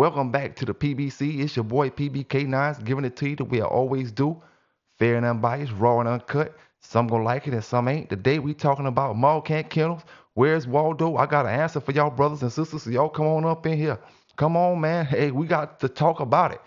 Welcome back to the PBC. It's your boy PBK9s giving it to you the way I always do. Fair and unbiased, raw and uncut. Some gonna like it and some ain't. Today we talking about Kant Kennels. Where's Waldo? I got an answer for y'all brothers and sisters, so y'all come on up in here. Come on, man. Hey, we got to talk about it.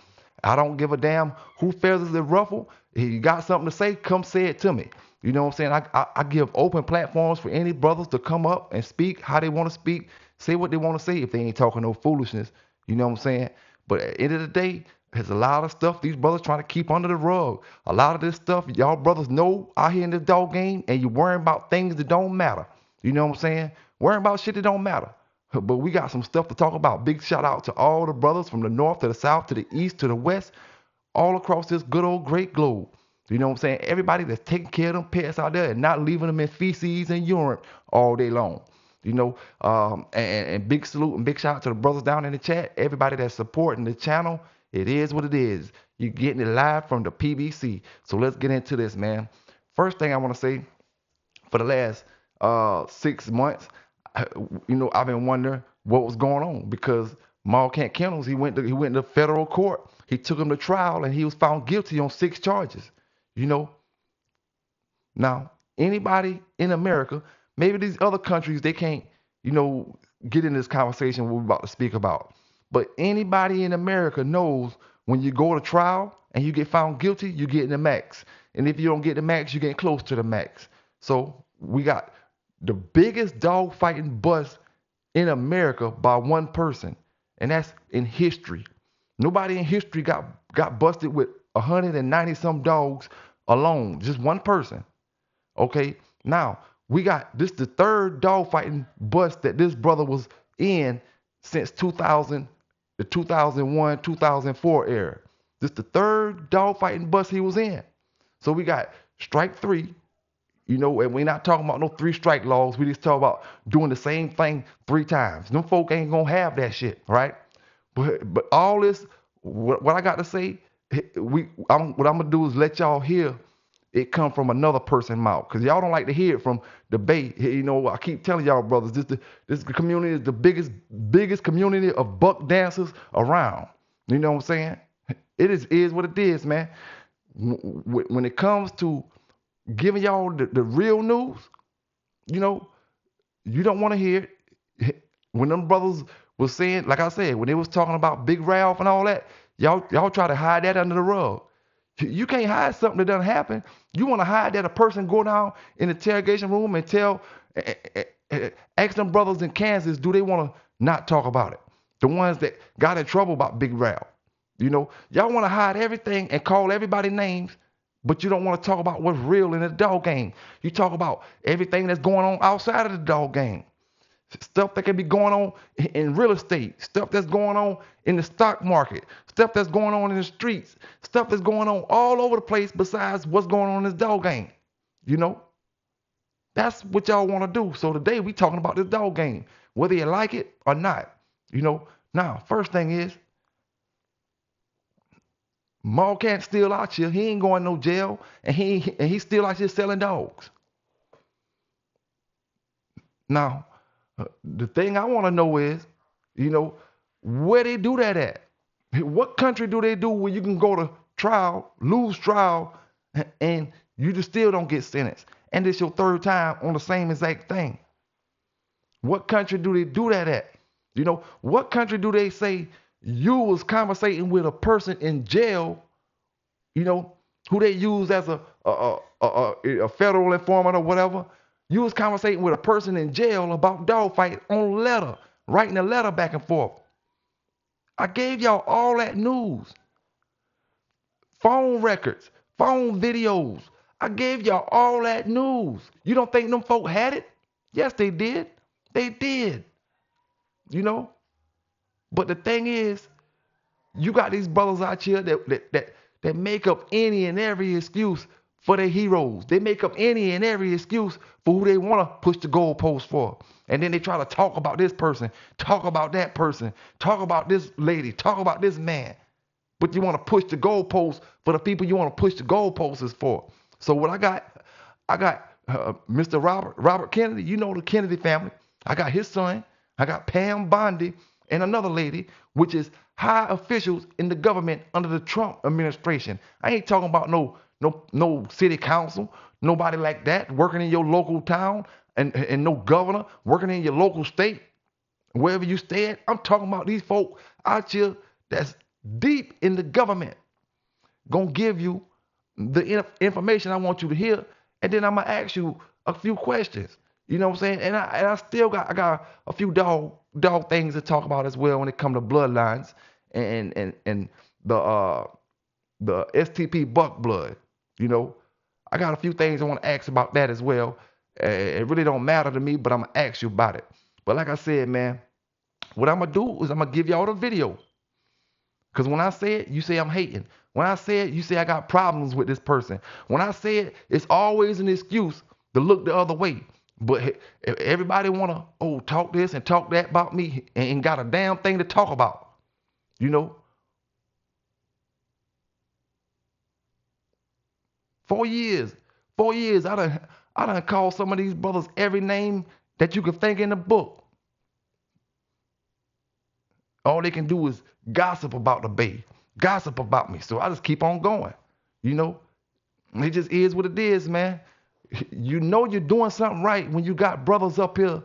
I don't give a damn who feathers the ruffle. If you got something to say, come say it to me. You know what I'm saying? I give open platforms for any brothers to come up and speak how they want to speak, say what they want to say if they ain't talking no foolishness. You know what I'm saying? But at the end of the day, there's a lot of stuff these brothers trying to keep under the rug. A lot of this stuff y'all brothers know out here in this dog game, and you worrying about things that don't matter. You know what I'm saying? Worrying about shit that don't matter. But we got some stuff to talk about. Big shout out to all the brothers from the north to the south to the east to the west, all across this good old great globe. You know what I'm saying? Everybody that's taking care of them pets out there and not leaving them in feces and urine all day long. You know, and big salute and big shout out to the brothers down in the chat. Everybody that's supporting the channel. It is what it is. You're getting it live from the PBC. So let's get into this, man. First thing I want to say, for the last 6 months, I've been wondering what was going on because Kant Kennels, he went to federal court. He took him to trial and he was found guilty on 6 charges. You know, now anybody in America, maybe these other countries, they can't, get in this conversation we're about to speak about. But anybody in America knows when you go to trial and you get found guilty, you get in the max. And if you don't get the max, you get close to the max. So we got the biggest dog fighting bust in America by one person, and that's in history. Nobody in history got busted with 190 some dogs alone, just one person. Okay, now we got this the third dog fighting bust that this brother was in since 2000, the 2001, 2004 era. This the third dog fighting bust he was in. So we got strike 3, and we're not talking about no 3 strike laws. We just talk about doing the same thing 3 times. Them folk ain't gonna have that shit, right? But all this, what I got to say, what I'm gonna do is let y'all hear it come from another person's mouth, because y'all don't like to hear it from the Bay. I keep telling y'all brothers, this community is the biggest community of buck dancers around. You know what I'm saying? It is what it is, man. When it comes to giving y'all the real news, you don't want to hear it. When them brothers was saying, like I said, when they was talking about Big Ralph and all that, y'all try to hide that under the rug. You can't hide something that doesn't happen. You want to hide that a person go down in the interrogation room and ask them brothers in Kansas, do they want to not talk about it? The ones that got in trouble about Big Ralph. Y'all want to hide everything and call everybody names, but you don't want to talk about what's real in the dog game. You talk about everything that's going on outside of the dog game. Stuff that can be going on in real estate, stuff that's going on in the stock market, stuff that's going on in the streets, stuff that's going on all over the place besides what's going on in this dog game. That's what y'all want to do. So today we talking about this dog game, whether you like it or not. Now, first thing is, Maul can't still out here. He ain't going no jail, and he's still out here selling dogs. Now, the thing I want to know is, where they do that at? What country do they do where you can go to trial, lose trial, and you just still don't get sentenced? And it's your 3rd time on the same exact thing. What country do they do that at? What country do they say you was conversating with a person in jail, who they use as a federal informant or whatever? You was conversating with a person in jail about dog fight on letter, writing a letter back and forth. I gave y'all all that news. Phone records, phone videos. I gave y'all all that news. You don't think them folk had it? Yes, they did. They did. But the thing is, you got these brothers out here that make up any and every excuse for their heroes. They make up any and every excuse for who they want to push the goalpost for. And then they try to talk about this person, talk about that person, talk about this lady, talk about this man. But you want to push the goalposts for the people you want to push the goalposts for. So what I got Mr. Robert Kennedy, the Kennedy family. I got his son. I got Pam Bondi and another lady, which is high officials in the government under the Trump administration. I ain't talking about no city council, nobody like that working in your local town, and no governor working in your local state, wherever you stay at. I'm talking about these folk out here that's deep in the government, gonna give you the information I want you to hear, and then I'm gonna ask you a few questions. You know what I'm saying? And I still got a few dog things to talk about as well when it comes to bloodlines and the STP buck blood. You know, I got a few things I want to ask about that as well. It really don't matter to me, but I'm gonna ask you about it. But like I said, man, what I'm gonna do is I'm gonna give y'all the video. Because when I say it, you say I'm hating. When I say it, you say I got problems with this person. When I say it, it's always an excuse to look the other way. But if everybody want to, talk this and talk that about me and ain't got a damn thing to talk about, you know. 4 years. 4 years, I done called some of these brothers every name that you could think in the book. All they can do is gossip about the Bay, gossip about me. So I just keep on going. You know, it just is what it is, man. You know you're doing something right when you got brothers up here.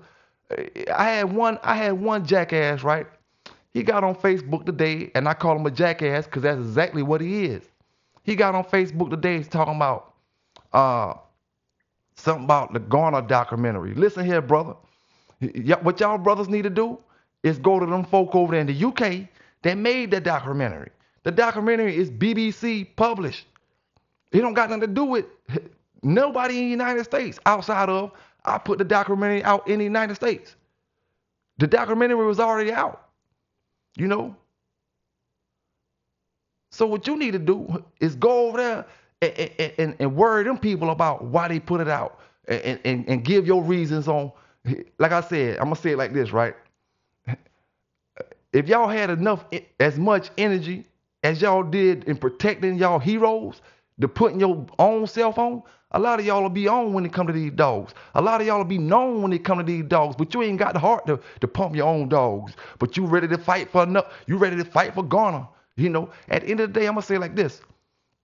I had one jackass, right? He got on Facebook today, and I call him a jackass because that's exactly what he is. He got on Facebook today, he's talking about uh, something about the Garner documentary. Listen here, brother. What y'all brothers need to do is go to them folk over there in the UK that made that documentary. The documentary is BBC published. It don't got nothing to do with nobody in the United States outside of I put the documentary out in the United States. The documentary was already out, you know. So what you need to do is go over there and worry them people about why they put it out and give your reasons on. Like I said, I'm gonna say it like this, right? If y'all had as much energy as y'all did in protecting y'all heroes, to putting your own self on, a lot of y'all will be on when it come to these dogs. A lot of y'all will be known when it come to these dogs, but you ain't got the heart to pump your own dogs. But you ready to fight for enough. You ready to fight for Garner. You know, at the end of the day, I'm gonna say it like this.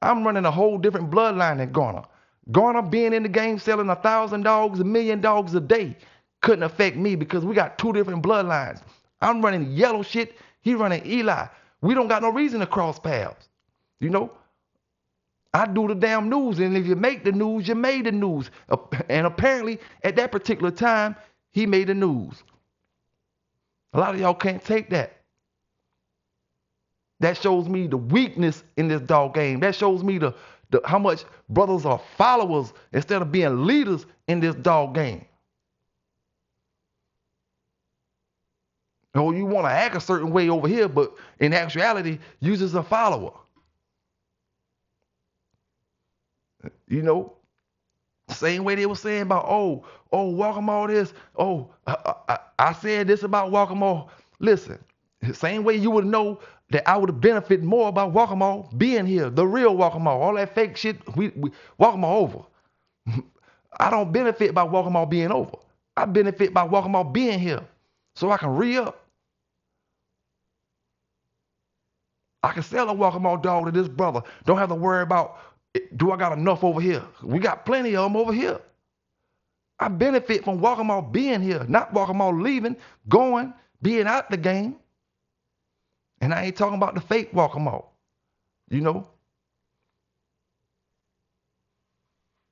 I'm running a whole different bloodline than Garner. Garner being in the game selling 1,000 dogs, 1,000,000 dogs a day couldn't affect me because we got two different bloodlines. I'm running yellow shit. He running Eli. We don't got no reason to cross paths. You know, I do the damn news, and if you make the news, you made the news. And apparently, at that particular time, he made the news. A lot of y'all can't take that. That shows me the weakness in this dog game. That shows me the how much brothers are followers instead of being leaders in this dog game. Oh, you want to act a certain way over here, but in actuality, you're just a follower. You know, same way they were saying about, welcome all this. I said this about welcome all. Listen, same way you would know that I would have benefited more about welcome all being here, the real welcome all that fake shit. We welcome all over. I don't benefit by welcome all being over. I benefit by welcome all being here, so I can re-up. I can sell a welcome all dog to this brother. Don't have to worry about, do I got enough over here? We got plenty of them over here. I benefit from welcome all being here, not welcome all leaving, going, being out the game. And I ain't talking about the fake welcome all, you know.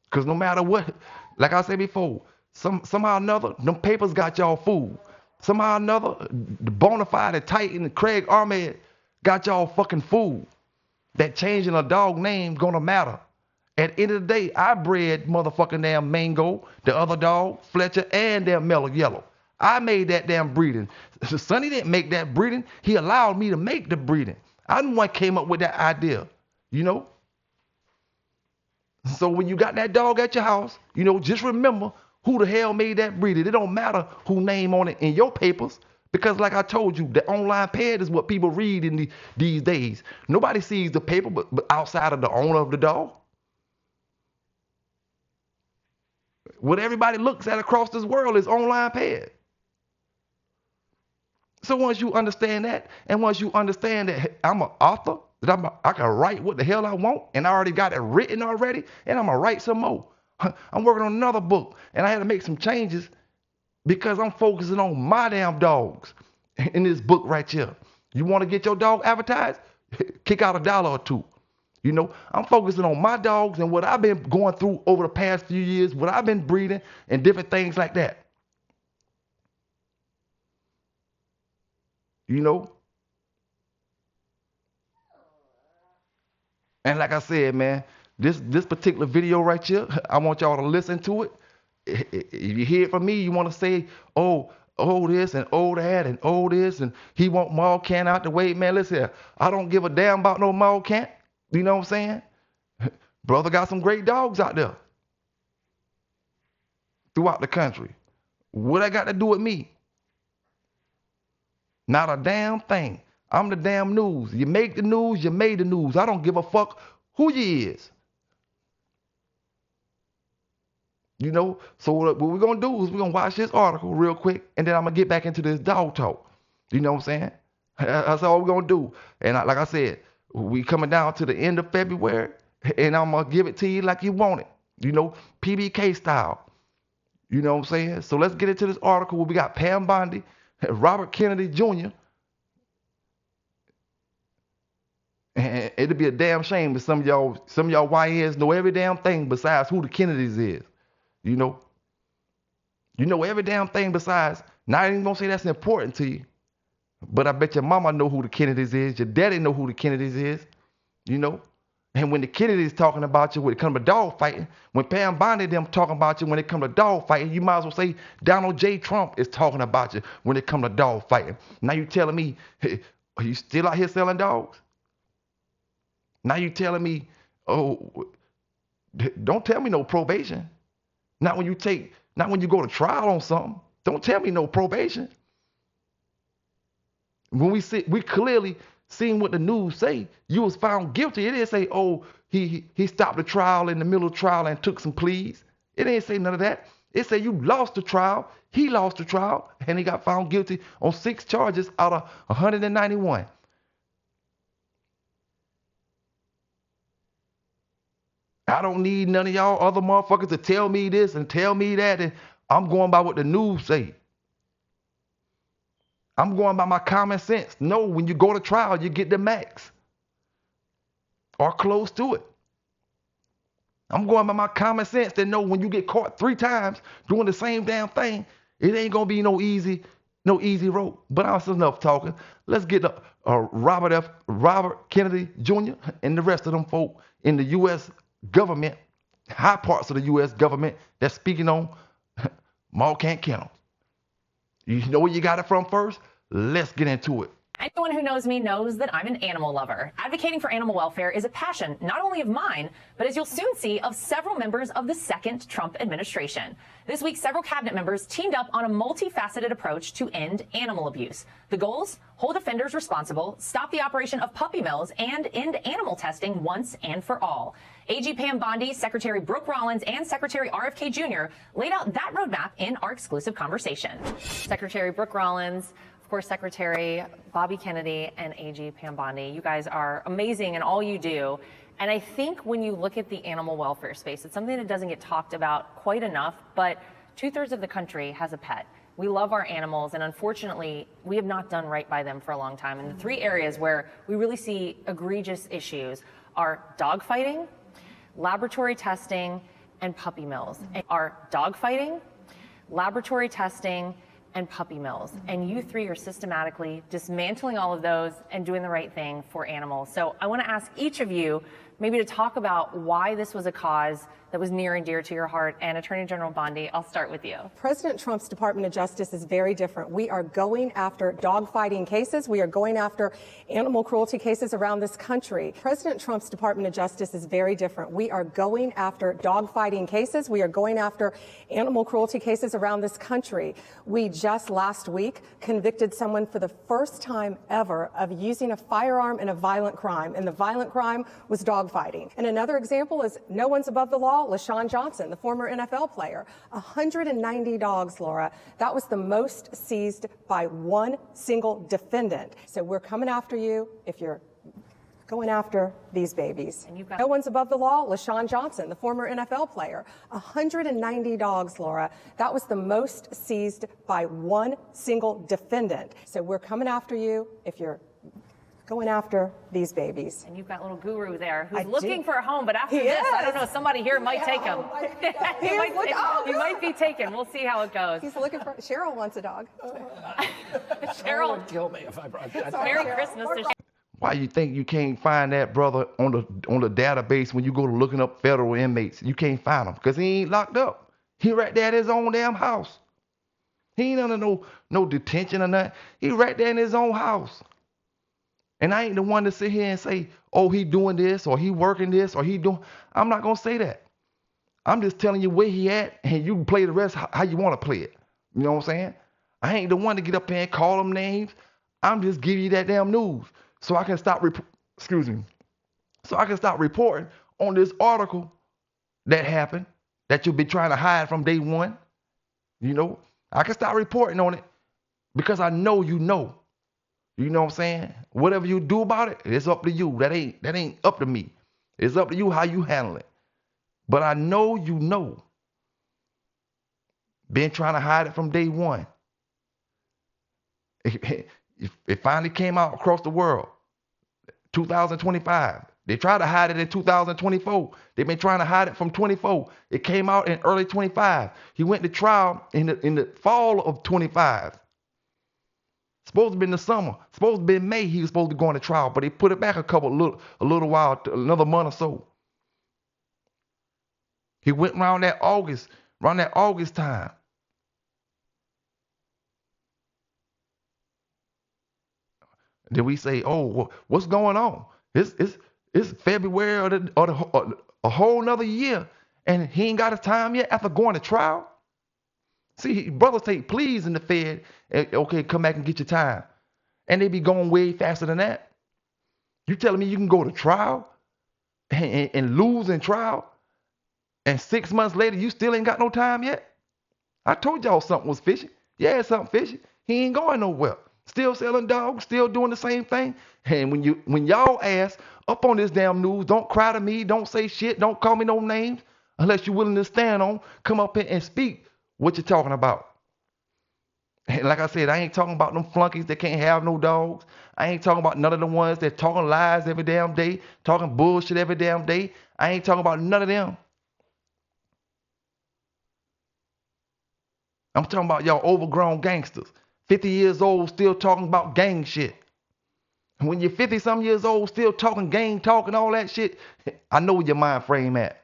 Because no matter what, like I said before, somehow or another, them papers got y'all fooled. Somehow or another, the Bonafide and Titan and Craig Ahmed got y'all fucking fooled. That changing a dog name gonna matter. At the end of the day, I bred motherfucking damn Mango, the other dog, Fletcher, and damn Mellow Yellow. I made that damn breeding. Sonny didn't make that breeding. He allowed me to make the breeding. I'm the one came up with that idea, you know? So when you got that dog at your house, you know, just remember who the hell made that breeding. It don't matter who name on it in your papers. Because like I told you, the online pad is what people read in these days. Nobody sees the paper but outside of the owner of the dog. What everybody looks at across this world is online pad. So once you understand that, and once you understand that I'm an author, that I can write what the hell I want, and I already got it written already, and I'm gonna write some more. I'm working on another book, and I had to make some changes because I'm focusing on my damn dogs in this book right here. You want to get your dog advertised? Kick out $1 or $2. You know, I'm focusing on my dogs and what I've been going through over the past few years, what I've been breeding, and different things like that. You know? And like I said, man, this particular video right here, I want y'all to listen to it. If you hear it from me, you want to say, oh this and oh that and oh this, and he want Maul Kant out the way, man. Listen here, I don't give a damn about no Maul Kant. You know what I'm saying? Brother got some great dogs out there throughout the country. What I got to do with me? Not a damn thing. I'm the damn news. You make the news, you made the news. I don't give a fuck who you is. You know, so what we're going to do is we're going to watch this article real quick, and then I'm going to get back into this dog talk. You know what I'm saying? That's all we're going to do. And like I said, we coming down to the end of February, and I'm going to give it to you like you want it. You know, PBK style. You know what I'm saying? So let's get into this article where we got Pam Bondi, Robert Kennedy Jr., and it'd be a damn shame if some of y'all YNs know every damn thing besides who the Kennedys is. You know every damn thing besides. Not even gonna say that's important to you, but I bet your mama know who the Kennedys is. Your daddy know who the Kennedys is. You know, and when the Kennedys talking about you when it comes to dog fighting, when Pam Bondi them talking about you when it comes to dog fighting, you might as well say Donald J. Trump is talking about you when it comes to dog fighting. Now you telling me, hey, are you still out here selling dogs? Now you telling me, oh, don't tell me no probation. Not when you go to trial on something. Don't tell me no probation. When we clearly seen what the news say. You was found guilty. It didn't say, oh, he stopped the trial in the middle of the trial and took some pleas. It didn't say none of that. It said you lost the trial. He lost the trial, and he got found guilty on 6 charges out of 191. I don't need none of y'all other motherfuckers to tell me this and tell me that, and I'm going by what the news say. I'm going by my common sense. No, when you go to trial, you get the max or close to it. I'm going by my common sense that know when you get caught 3 times doing the same damn thing, it ain't gonna be no easy road. But that's enough talking. Let's get Robert Kennedy Jr. and the rest of them folk in the U.S. government, high parts of the U.S. government that's speaking on Kant Kennels. You know where you got it from first? Let's get into it. Anyone who knows me knows that I'm an animal lover. Advocating for animal welfare is a passion not only of mine, but as you'll soon see, of several members of the second Trump administration. This week, several cabinet members teamed up on a multifaceted approach to end animal abuse. The goals? Hold offenders responsible, stop the operation of puppy mills, and end animal testing once and for all. AG Pam Bondi, Secretary Brooke Rollins, and Secretary RFK Jr. laid out that roadmap in our exclusive conversation. Secretary Brooke Rollins, of course, Secretary Bobby Kennedy, and AG Pam Bondi. You guys are amazing in all you do. And I think when you look at the animal welfare space, it's something that doesn't get talked about quite enough, but 2/3 of the country has a pet. We love our animals, and unfortunately, we have not done right by them for a long time. And the 3 areas where we really see egregious issues are dog fighting, laboratory testing, and puppy mills. And puppy mills. And you 3 are systematically dismantling all of those and doing the right thing for animals. So I want to ask each of you maybe to talk about why this was a cause that was near and dear to your heart. And Attorney General Bondi, I'll start with you. President Trump's Department of Justice is very different. We are going after dogfighting cases. We are going after animal cruelty cases around this country. President Trump's Department of Justice is very different. We are going after dogfighting cases. We are going after animal cruelty cases around this country. We just last week convicted someone for the first time ever of using a firearm in a violent crime. And the violent crime was dog dogfighting. And another example is no one's above the law. LaShawn Johnson, the former NFL player, 190 dogs, Laura. That was the most seized by one single defendant. So we're coming after you if you're going after these babies. No one's above the law. LaShawn Johnson, the former NFL player, 190 dogs, Laura. That was the most seized by one single defendant. So we're coming after you if you're going after these babies. And you've got little guru there who's looking for a home, but after this, I don't know, somebody here might take him. He might be taken. We'll see how it goes. He's looking for, Cheryl wants a dog. Cheryl would kill me if I brought that. Merry Christmas to Cheryl. Why you think you can't find that brother on the database when you go to looking up federal inmates? You can't find him because he ain't locked up. He right there at his own damn house. He ain't under no detention or nothing. He right there in his own house. And I ain't the one to sit here and say, oh, he doing this or he working this or he doing. I'm not going to say that. I'm just telling you where he at and you can play the rest how you want to play it. You know what I'm saying? I ain't the one to get up there and call them names. I'm just giving you that damn news so I can stop so I can stop reporting on this article that happened that you've been trying to hide from day one. You know, I can stop reporting on it because I know you know. You know what I'm saying? Whatever you do about it, it's up to you. That ain't up to me. It's up to you how you handle it. But I know you know. Been trying to hide it from day one. It finally came out across the world. 2025. They tried to hide it in 2024. They've been trying to hide it from 24. It came out in early 25. He went to trial in the fall of 25. Supposed to be in the summer. Supposed to be in May. He was supposed to go on to trial, but they put it back a little while, another month or so. He went around that August time. Then we say, oh, what's going on? It's February or a whole nother year, and he ain't got his time yet after going to trial. See, brothers take pleas in the Fed, and, okay, come back and get your time. And they be going way faster than that. You telling me you can go to trial and lose in trial, and 6 months later you still ain't got no time yet? I told y'all something was fishy. Yeah, something fishy. He ain't going nowhere. Still selling dogs, still doing the same thing. And when y'all ask up on this damn news, don't cry to me, don't say shit, don't call me no names, unless you're willing to stand on, come up here and speak what you're talking about. And like I said, I ain't talking about them flunkies that can't have no dogs. I ain't talking about none of the ones that talking lies every damn day, talking bullshit every damn day. I ain't talking about none of them. I'm talking about y'all overgrown gangsters. 50 years old, still talking about gang shit. And when you're 50-some years old, still talking gang talk and all that shit, I know where your mind frame at.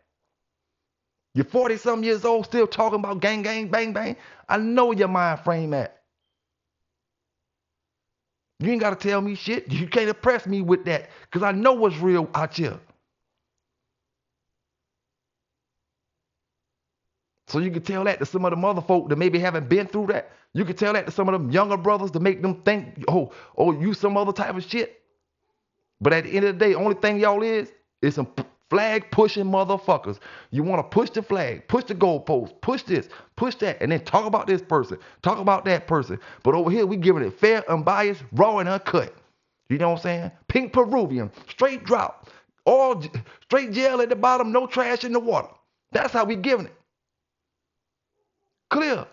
You're 40-some years old, still talking about gang, gang, bang, bang. I know where your mind frame at. You ain't got to tell me shit. You can't impress me with that because I know what's real out here. So you can tell that to some of the other folk that maybe haven't been through that. You can tell that to some of them younger brothers to make them think, oh, you some other type of shit. But at the end of the day, only thing y'all is some flag pushing motherfuckers. You want to push the flag, push the goalpost, push this, push that, and then talk about this person, talk about that person. But over here, we giving it fair, unbiased, raw, and uncut. You know what I'm saying? Pink Peruvian, straight drop, all straight gel at the bottom, no trash in the water. That's how we giving it. Clear.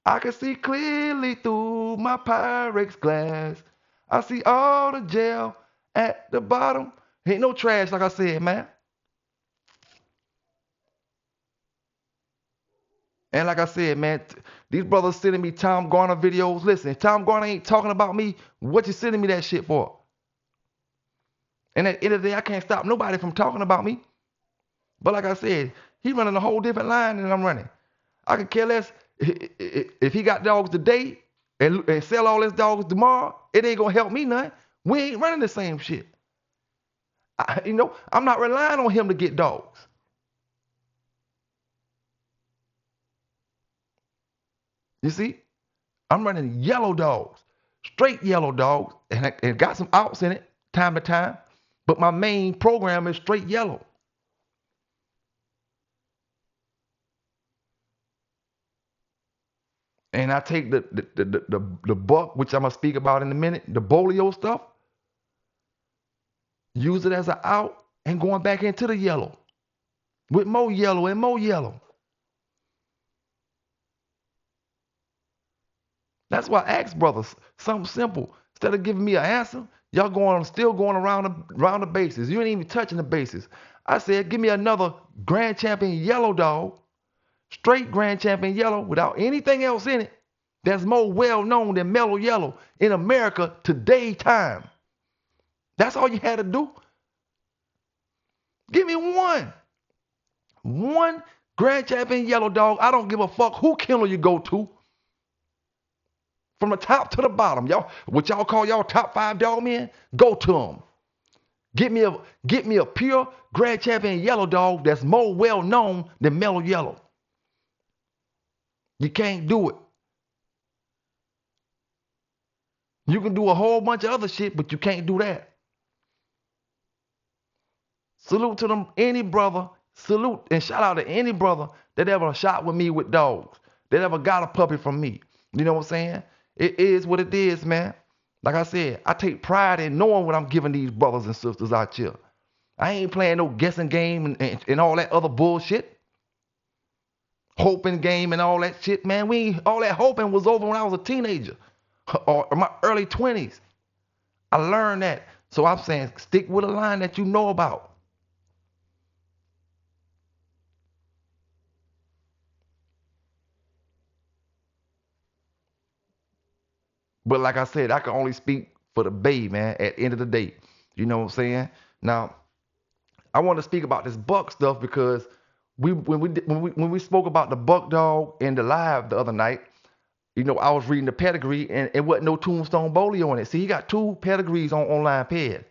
I can see clearly through my Pyrex glass. I see all the gel at the bottom. Ain't no trash, like I said, man. And like I said, man, these brothers sending me Tom Garner videos. Listen, if Tom Garner ain't talking about me, what you sending me that shit for? And at the end of the day, I can't stop nobody from talking about me. But like I said, he running a whole different line than I'm running. I could care less if he got dogs today and sell all his dogs tomorrow. It ain't gonna help me none. We ain't running the same shit. I'm not relying on him to get dogs. You see, I'm running yellow dogs, straight yellow dogs, and got some outs in it time to time. But my main program is straight yellow. And I take the buck, which I'm gonna speak about in a minute, the bolio stuff, use it as an out, and going back into the yellow with more yellow and more yellow. That's why I ask brothers something simple. Instead of giving me an answer, y'all still going around the bases. You ain't even touching the bases. I said, give me another grand champion yellow dog, straight grand champion yellow without anything else in it, that's more well known than mellow yellow in America today time. That's all you had to do. Give me one grand champion yellow dog. I don't give a fuck who kennel you go to. From the top to the bottom, y'all, what y'all call y'all top 5 dog men, go to them. Get me a pure grand champion yellow dog that's more well known than mellow yellow. You can't do it. You can do a whole bunch of other shit, but you can't do that. Salute to them, any brother. Salute and shout out to any brother that ever shot with me with dogs, that ever got a puppy from me. You know what I'm saying? It is what it is, man. Like I said, I take pride in knowing what I'm giving these brothers and sisters out here. I ain't playing no guessing game and all that other bullshit. Hoping game and all that shit, man. All that hoping was over when I was a teenager or my early 20s. I learned that. So I'm saying stick with a line that you know about. But like I said, I can only speak for the Bay, man, at the end of the day. You know what I'm saying? Now, I want to speak about this buck stuff because when we spoke about the buck dog in the live the other night, you know, I was reading the pedigree and it wasn't no tombstone bolio in it. See, he got 2 pedigrees on online ped.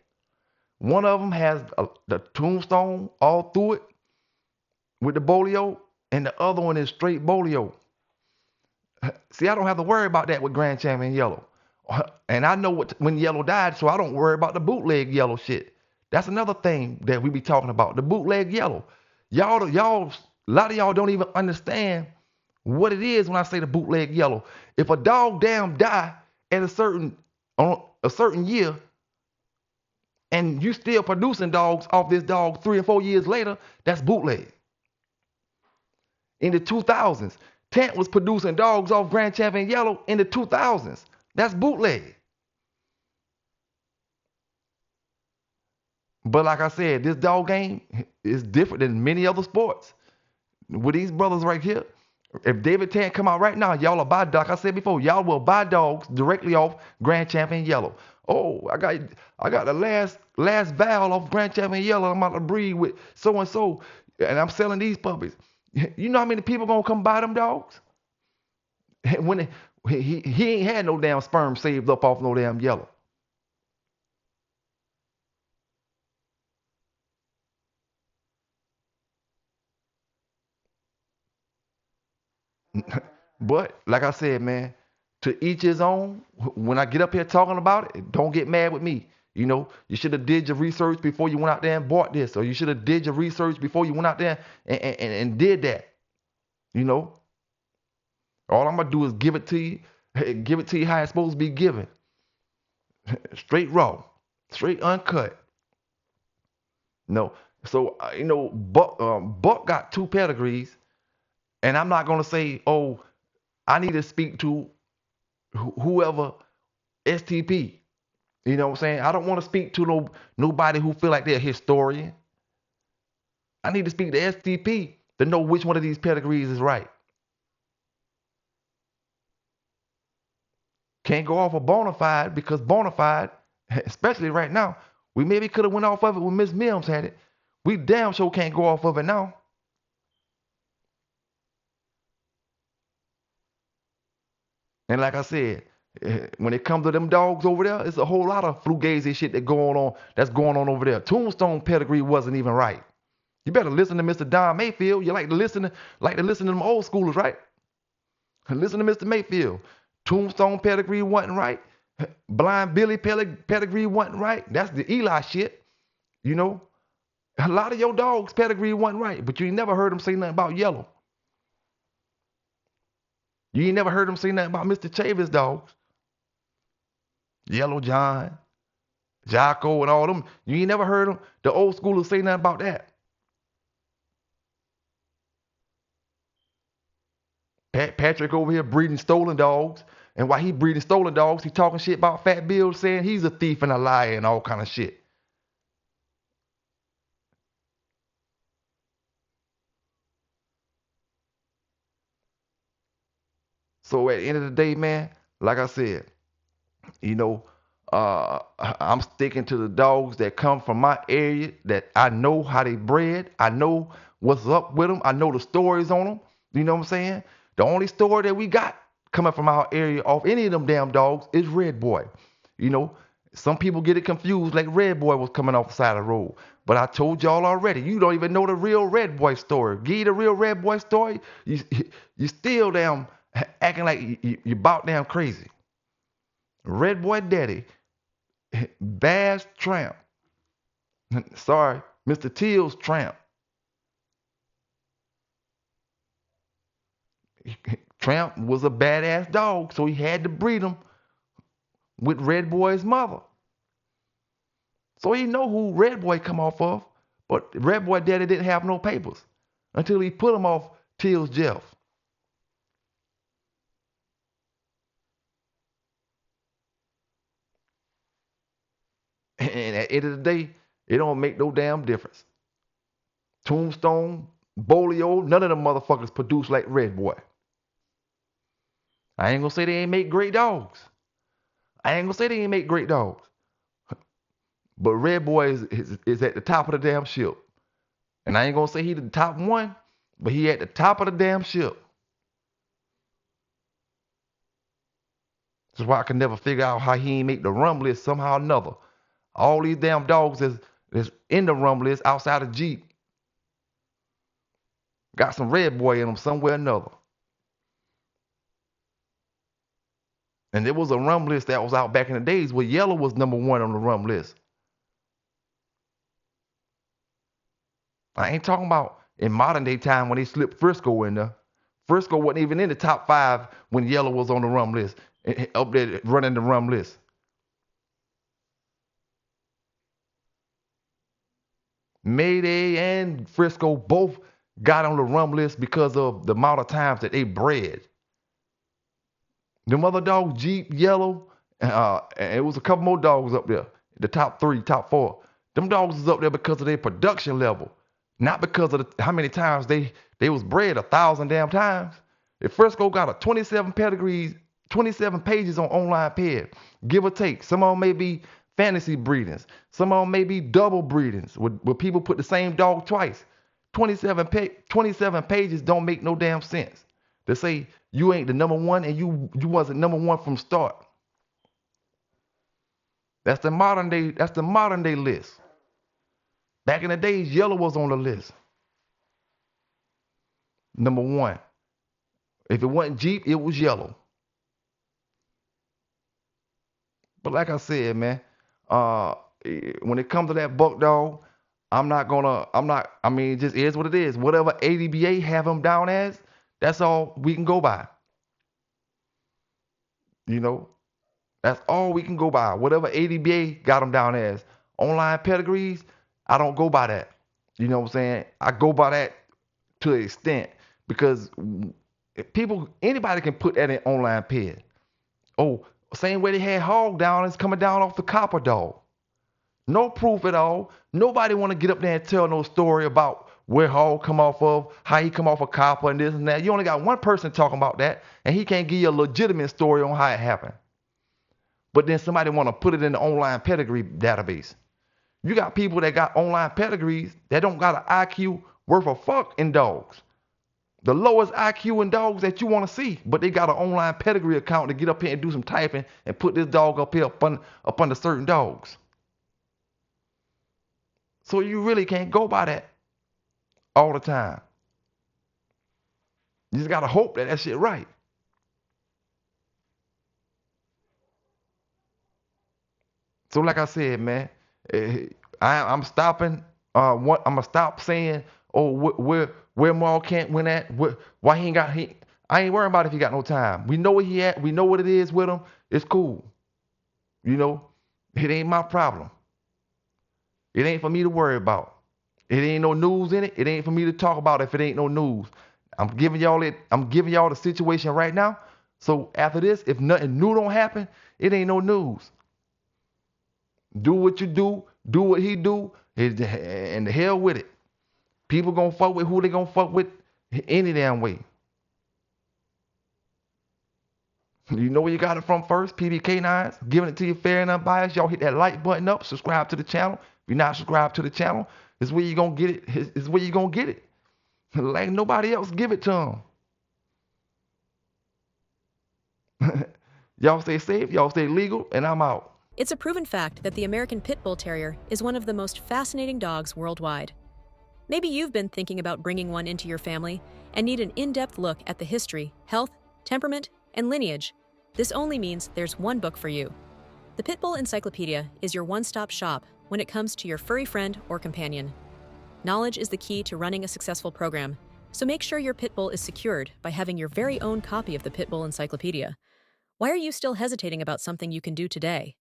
One of them has the tombstone all through it with the bolio, and the other one is straight bolio. See, I don't have to worry about that with Grand Champion Yellow. And I know when Yellow died, so I don't worry about the bootleg yellow shit. That's another thing that we be talking about, the bootleg yellow. A lot of y'all don't even understand what it is when I say the bootleg yellow. If a dog damn die at on a certain year, and you still producing dogs off this dog 3 or 4 years later, that's bootleg. In the 2000s, Tant was producing dogs off Grand Champion Yellow in the 2000s. That's bootleg. But like I said, this dog game is different than many other sports. With these brothers right here, if David Tant come out right now, y'all will buy, like I said before, y'all will buy dogs directly off Grand Champion Yellow. Oh, I got the last vial off Grand Champion Yellow. I'm about to breed with so and so, and I'm selling these puppies. You know how many people gonna come buy them dogs? When he ain't had no damn sperm saved up off no damn yellow. But like I said, man, to each his own. When I get up here talking about it, don't get mad with me. You know, you should have did your research before you went out there and bought this, or you should have did your research before you went out there and did that. You know, all I'm gonna do is give it to you how it's supposed to be given, straight raw, straight uncut. No, so you know, Buck got 2 pedigrees, and I'm not gonna say, oh, I need to speak to whoever STP. You know what I'm saying? I don't want to speak to nobody who feel like they're a historian. I need to speak to STP to know which one of these pedigrees is right. Can't go off of bona fide because bona fide, especially right now, we maybe could have went off of it when Miss Mims had it. We damn sure can't go off of it now. And like I said, when it comes to them dogs over there, it's a whole lot of fugazi shit that's going on over there. Tombstone pedigree wasn't even right. You better listen to Mr. Don Mayfield. You like to listen to them old schoolers, right? Listen to Mr. Mayfield. Tombstone pedigree wasn't right. Blind Billy pedigree wasn't right. That's the Eli shit. You know, a lot of your dogs' pedigree wasn't right, but you ain't never heard them say nothing about Yellow. You ain't never heard them say nothing about Mr. Chavis dogs. Yellow John, Jocko, and all them. You ain't never heard them, the old schoolers say nothing about that. Patrick over here breeding stolen dogs. And while he breeding stolen dogs, he talking shit about Fat Bill, saying he's a thief and a liar and all kind of shit. So at the end of the day, man, like I said, you know, I'm sticking to the dogs that come from my area, that I know how they bred. I know what's up with them. I know the stories on them. You know what I'm saying? The only story that we got coming from our area off any of them damn dogs is Red Boy. You know, some people get it confused like Red Boy was coming off the side of the road. But I told y'all already, you don't even know the real Red Boy story. Give you the real Red Boy story, you still damn acting like you about damn crazy. Red Boy Daddy, Bass Tramp. Sorry, Mr. Till's Tramp. Tramp was a badass dog, so he had to breed him with Red Boy's mother. So he know who Red Boy come off of, but Red Boy Daddy didn't have no papers until he put him off Till's Jeff. And at the end of the day, it don't make no damn difference. Tombstone, Bolio, none of them motherfuckers produce like Red Boy. I ain't gonna say they ain't make great dogs. I ain't gonna say they ain't make great dogs. But Red Boy is at the top of the damn ship. And I ain't gonna say he the top one, but he at the top of the damn ship. That's why I can never figure out how he ain't make the rum list somehow or another. All these damn dogs that's in the rum list outside of Jeep got some Red Boy in them somewhere or another. And there was a rum list that was out back in the days where Yellow was #1 on the rum list. I ain't talking about in modern day time when they slipped Frisco in there. Frisco wasn't even in the top 5 when Yellow was on the rum list, up there running the rum list. Mayday and Frisco both got on the rum list because of the amount of times that they bred. Them other dogs, Jeep, Yellow, and it was a couple more dogs up there. The top 3, top 4. Them dogs is up there because of their production level, not because of how many times they was bred 1,000 damn times. If Frisco got a 27 pedigrees, 27 pages on online ped, give or take. Some of them may be fantasy breedings. Some of them may be double breedings where people put the same dog twice. 27 pages don't make no damn sense. To say you ain't the #1 and you wasn't #1 from start. That's the modern day list. Back in the days, Yellow was on the list. #1. If it wasn't Jeep, it was Yellow. But like I said, man, when it comes to that buck dog, I mean, it just is what it is. Whatever ADBA have him down as, that's all we can go by. You know, that's all we can go by. Whatever ADBA got him down as. Online pedigrees, I don't go by that. You know what I'm saying? I go by that to an extent because anybody can put that in online ped. Oh, same way they had Hog down is coming down off the copper dog. No proof at all. Nobody want to get up there and tell no story about where Hog come off of, how he come off of copper and this and that. You only got one person talking about that, and he can't give you a legitimate story on how it happened. But then somebody want to put it in the online pedigree database. You got people that got online pedigrees that don't got an IQ worth a fuck in dogs. The lowest IQ in dogs that you want to see, but they got an online pedigree account to get up here and do some typing and put this dog up here up under certain dogs. So you really can't go by that all the time. You just got to hope that shit right. So like I said, man, I'm stopping. I'm gonna stop saying, oh, where Maul can't win at? Why he ain't got he? I ain't worrying about if he got no time. We know where he at. We know what it is with him. It's cool. You know, it ain't my problem. It ain't for me to worry about. It ain't no news in it. It ain't for me to talk about if it ain't no news. I'm giving y'all it. I'm giving y'all the situation right now. So after this, if nothing new don't happen, it ain't no news. Do what you do. Do what he do. And the hell with it. People gonna fuck with who they gonna fuck with any damn way. You know where you got it from first? PBK9s, giving it to you fair and unbiased. Y'all hit that like button up. Subscribe to the channel. If you're not subscribed to the channel, this is where you gonna get it. It's where you gonna get it. Like nobody else give it to them. Y'all stay safe. Y'all stay legal. And I'm out. It's a proven fact that the American Pit Bull Terrier is one of the most fascinating dogs worldwide. Maybe you've been thinking about bringing one into your family and need an in-depth look at the history, health, temperament, and lineage. This only means there's one book for you. The Pit Bull Encyclopedia is your one-stop shop when it comes to your furry friend or companion. Knowledge is the key to running a successful program, so make sure your pit bull is secured by having your very own copy of the Pit Bull Encyclopedia. Why are you still hesitating about something you can do today?